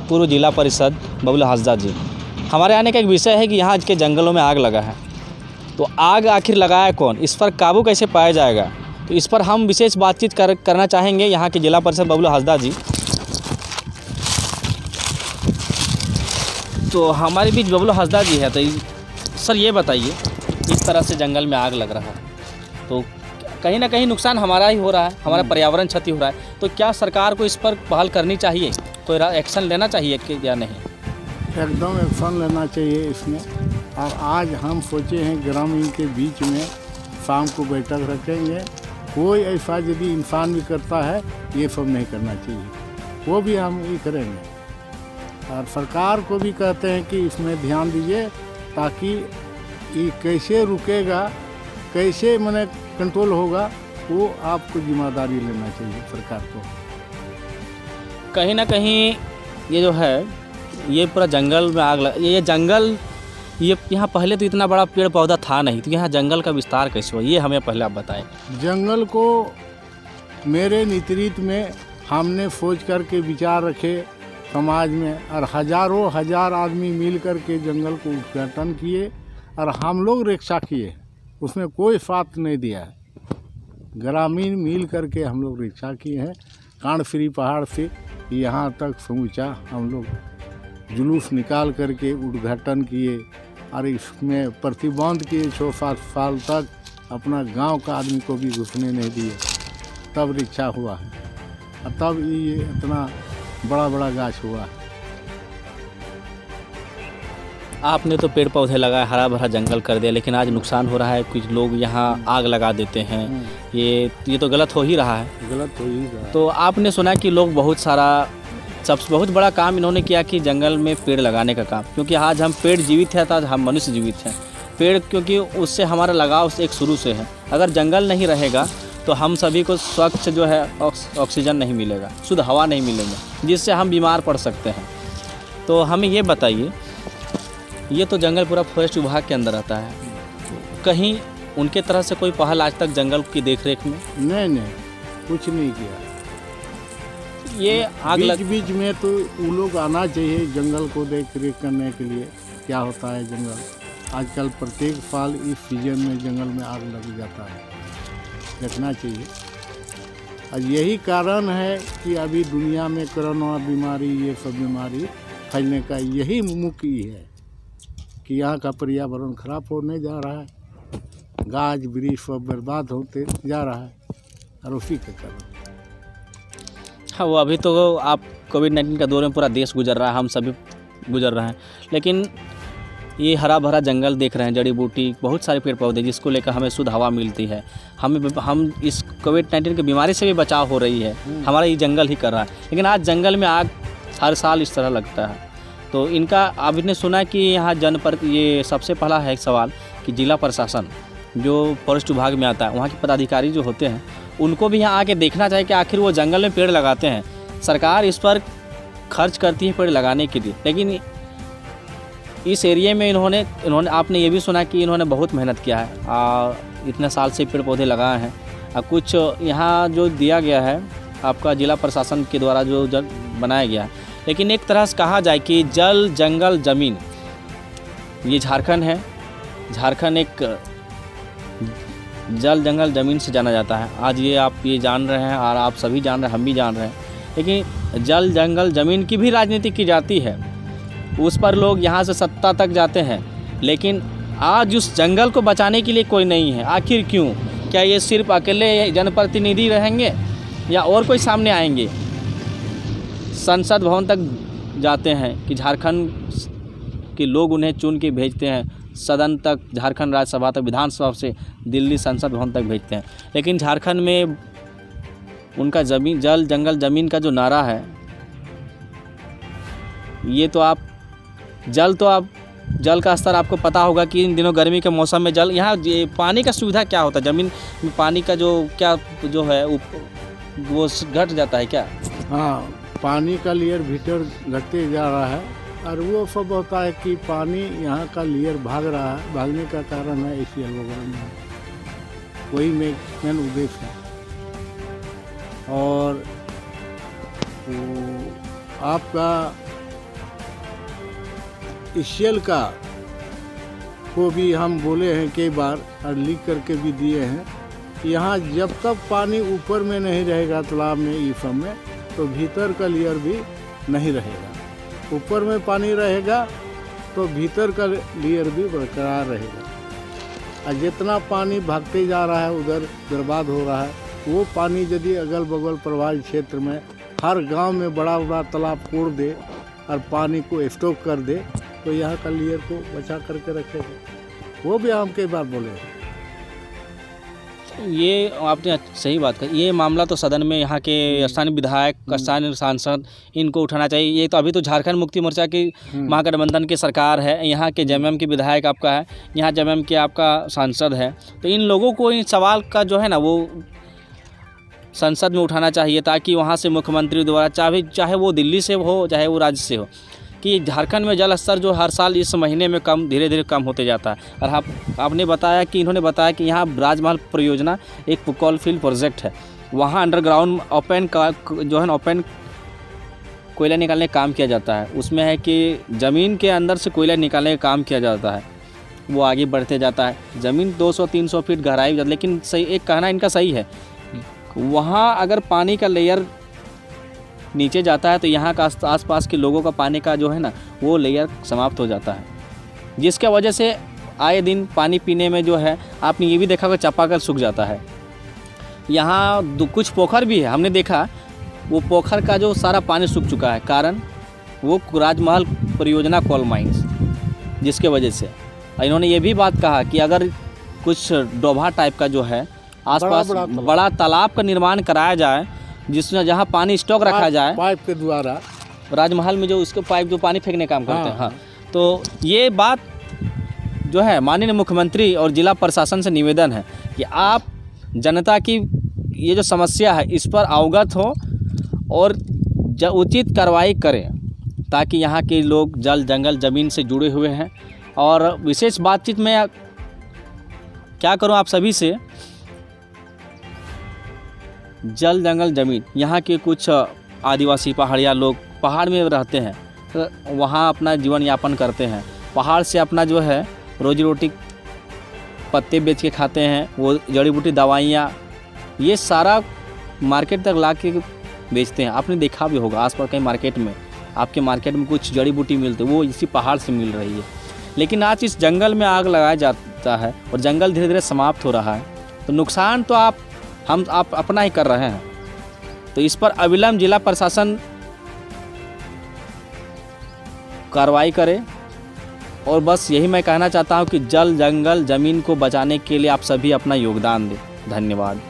पूर्व जिला परिषद बबलू हंसदा जी। हमारे आने का एक विषय है कि यहाँ के जंगलों में आग लगा है, तो आग आखिर लगाया कौन, इस पर काबू कैसे पाया जाएगा, तो इस पर हम विशेष बातचीत करना चाहेंगे यहाँ के जिला परिषद बबलू हंसदा जी। तो हमारे बीच बबलू हंसदा जी है। तो सर ये बताइए, इस तरह से जंगल में आग लग रहा है तो कहीं ना कहीं नुकसान हमारा ही हो रहा है, हमारा पर्यावरण क्षति हो रहा है, तो क्या सरकार को इस पर पहल करनी चाहिए, कोई एक्शन लेना चाहिए कि या नहीं? एकदम एक्शन लेना चाहिए इसमें। और आज हम सोचे हैं ग्रामीण के बीच में शाम को बैठक रखेंगे। कोई ऐसा यदि इंसान भी करता है ये सब नहीं करना चाहिए, वो भी हम ये करेंगे। और सरकार को भी कहते हैं कि इसमें ध्यान दीजिए ताकि ये कैसे रुकेगा, कैसे माने कंट्रोल होगा, वो आपको जिम्मेदारी लेना चाहिए सरकार को। कहीं ना कहीं ये जो है ये पूरा जंगल में आग लग, ये जंगल ये यहाँ पहले तो इतना बड़ा पेड़ पौधा था नहीं, तो यहाँ जंगल का विस्तार कैसे हुआ, ये हमें पहले आप बताएं। जंगल को मेरे नेतृत्व में हमने सोच करके विचार रखे समाज में, और हजारों हजार आदमी मिल कर के जंगल को उद्घाटन किए और हम लोग रक्षा किए, उसमें कोई साथ नहीं दिया है। ग्रामीण मिल कर के हम लोग रक्षा किए हैं। कांडफ्री पहाड़ से यहाँ तक समूचा हम लोग जुलूस निकाल करके उद्घाटन किए और इसमें प्रतिबंध किए 6-7 साल तक अपना गांव का आदमी को भी घुसने नहीं दिए, तब रक्षा हुआ है और तब ये इतना बड़ा बड़ा गाछ हुआ है। आपने तो पेड़ पौधे लगाए, हरा भरा जंगल कर दिया, लेकिन आज नुकसान हो रहा है। कुछ लोग यहाँ आग लगा देते हैं, ये तो गलत हो ही रहा है। गलत हो ही रहा है। तो आपने सुना कि लोग बहुत बड़ा काम इन्होंने किया कि जंगल में पेड़ लगाने का काम, क्योंकि आज हम पेड़ जीवित है तो आज हम मनुष्य जीवित हैं। पेड़ क्योंकि उससे हमारा लगाव एक शुरू से है। अगर जंगल नहीं रहेगा तो हम सभी को स्वच्छ जो है ऑक्सीजन नहीं मिलेगा, शुद्ध हवा नहीं मिलेगा, जिससे हम बीमार पड़ सकते हैं। तो हमें ये बताइए, ये तो जंगल पूरा फॉरेस्ट विभाग के अंदर आता है, कहीं उनके तरह से कोई पहल आज तक जंगल की देखरेख में? नहीं, कुछ नहीं किया। ये आग बीच में तो वो लोग आना चाहिए जंगल को देख रेख करने के लिए, क्या होता है जंगल। आजकल प्रत्येक साल इस सीजन में जंगल में आग लग जाता है, देखना चाहिए। और यही कारण है कि अभी दुनिया में कोरोना बीमारी, ये सब बीमारी फैलने का यही मुख्य है कि यहाँ का पर्यावरण खराब होने जा रहा है, गाछ वृक्ष सब बर्बाद होते जा रहा है, और उसी के कारण। हाँ, वो अभी तो आप कोविड-19 का दौर में पूरा देश गुजर रहा है, हम सभी गुजर रहे हैं, लेकिन ये हरा भरा जंगल देख रहे हैं, जड़ी बूटी, बहुत सारे पेड़ पौधे, जिसको लेकर हमें शुद्ध हवा मिलती है। हम इस कोविड-19 की बीमारी से भी बचाव हो रही है, हमारा ये जंगल ही कर रहा है। लेकिन आज जंगल में आग हर साल इस तरह लगता है। तो इनका आपने सुना कि यहाँ ये सबसे पहला है एक सवाल कि जिला प्रशासन जो फॉरेस्ट विभाग में आता है, वहाँ के पदाधिकारी जो होते हैं, उनको भी यहाँ आके देखना चाहिए कि आखिर वो जंगल में पेड़ लगाते हैं। सरकार इस पर खर्च करती है पेड़ लगाने के लिए, लेकिन इस एरिया में इन्होंने आपने ये भी सुना कि इन्होंने बहुत मेहनत किया है और इतने साल से पेड़ पौधे लगाए हैं। और कुछ यहाँ जो दिया गया है आपका जिला प्रशासन के द्वारा जो बनाया गया है, लेकिन एक तरह से कहा जाए कि जल जंगल ज़मीन, ये झारखंड है। झारखंड एक जल जंगल ज़मीन से जाना जाता है। आज ये आप ये जान रहे हैं और आप सभी जान रहे हैं, हम भी जान रहे हैं, लेकिन जल जंगल ज़मीन की भी राजनीति की जाती है। उस पर लोग यहाँ से सत्ता तक जाते हैं, लेकिन आज उस जंगल को बचाने के लिए कोई नहीं है। आखिर क्यों? क्या ये सिर्फ अकेले जनप्रतिनिधि रहेंगे या और कोई सामने आएंगे? संसद भवन तक जाते हैं कि झारखंड के लोग उन्हें चुन के भेजते हैं, सदन तक, झारखंड राज्यसभा तक, विधानसभा से दिल्ली संसद भवन तक भेजते हैं। लेकिन झारखंड में उनका ज़मीन, जल जंगल ज़मीन का जो नारा है, ये तो आप जल का स्तर आपको पता होगा कि इन दिनों गर्मी के मौसम में जल, यहाँ पानी का सुविधा क्या होता है? ज़मीन में पानी का जो है वो घट जाता है क्या? हाँ, पानी का लेयर भीतर घटते जा रहा है, और वो सब होता है कि पानी यहाँ का लेयर भाग रहा है। भागने का कारण है एशियल वगैरह में, वही मेन उद्देश्य है। और आपका ICL का को भी हम बोले हैं कई बार और लिख करके भी दिए हैं, यहाँ जब तक पानी ऊपर में नहीं रहेगा तालाब में ई सब में, तो भीतर का लेयर भी नहीं रहेगा। ऊपर में पानी रहेगा तो भीतर का लेयर भी बरकरार रहेगा, और जितना पानी भागते जा रहा है उधर बर्बाद हो रहा है। वो पानी यदि अगल बगल प्रभावित क्षेत्र में हर गांव में बड़ा बड़ा तालाब कोड़ दे और पानी को स्टॉक कर दे, तो यहाँ का लेयर को बचा करके रखेगा। वो भी हम कई बार बोले हैं। ये आपने सही बात कही। ये मामला तो सदन में यहाँ के स्थानीय विधायक, स्थानीय सांसद, इनको उठाना चाहिए। ये तो अभी तो झारखंड मुक्ति मोर्चा की महागठबंधन की सरकार है, यहाँ के JMM के विधायक आपका है, यहाँ JMM के आपका सांसद है, तो इन लोगों को इन सवाल का जो है ना वो संसद में उठाना चाहिए, ताकि वहाँ से मुख्यमंत्री द्वारा चाहे वो दिल्ली से हो चाहे वो राज्य से हो, कि झारखंड में जल स्तर जो हर साल इस महीने में धीरे धीरे कम होते जाता है। और आपने बताया कि इन्होंने बताया कि यहाँ राजमहल परियोजना एक कॉल फील्ड प्रोजेक्ट है, वहाँ अंडरग्राउंड ओपन का जो है ना ओपन कोयला निकालने का काम किया जाता है। उसमें है कि ज़मीन के अंदर से कोयला निकालने का काम किया जाता है, वो आगे बढ़ते जाता है। ज़मीन 200-300 फीट गहराई, लेकिन सही एक कहना इनका सही है, वहाँ अगर पानी का लेयर नीचे जाता है तो यहाँ का आसपास के लोगों का पानी का जो है ना वो लेयर समाप्त हो जाता है, जिसके वजह से आए दिन पानी पीने में जो है आपने ये भी देखा कि चापाकल सूख जाता है। यहाँ कुछ पोखर भी है, हमने देखा वो पोखर का जो सारा पानी सूख चुका है, कारण वो राजमहल परियोजना कोल माइंस, जिसके वजह से इन्होंने ये भी बात कहा कि अगर कुछ डोभा टाइप का जो है आसपास बड़ा तालाब का निर्माण कराया जाए, जिसमें जहाँ पानी स्टॉक रखा जाए पाइप के द्वारा, राजमहल में जो उसके पाइप जो पानी फेंकने काम करते हैं। हाँ, तो ये बात जो है माननीय मुख्यमंत्री और जिला प्रशासन से निवेदन है कि आप जनता की ये जो समस्या है इस पर अवगत हो और उचित कार्रवाई करें, ताकि यहाँ के लोग जल जंगल ज़मीन से जुड़े हुए हैं। और विशेष बातचीत में क्या करूँ आप सभी से, जल जंगल ज़मीन, यहाँ के कुछ आदिवासी पहाड़िया लोग पहाड़ में रहते हैं, तो वहाँ अपना जीवन यापन करते हैं, पहाड़ से अपना जो है रोजी रोटी पत्ते बेच के खाते हैं, वो जड़ी बूटी दवाइयाँ ये सारा मार्केट तक ला के बेचते हैं। आपने देखा भी होगा आस पास कहीं मार्केट में, आपके मार्केट में कुछ जड़ी बूटी मिलती है वो इसी पहाड़ से मिल रही है। लेकिन आज इस जंगल में आग लगाया जाता है और जंगल धीरे धीरे समाप्त हो रहा है, तो नुकसान तो आप अपना ही कर रहे हैं। तो इस पर अविलंब जिला प्रशासन कार्रवाई करे। और बस यही मैं कहना चाहता हूं कि जल जंगल ज़मीन को बचाने के लिए आप सभी अपना योगदान दें। धन्यवाद।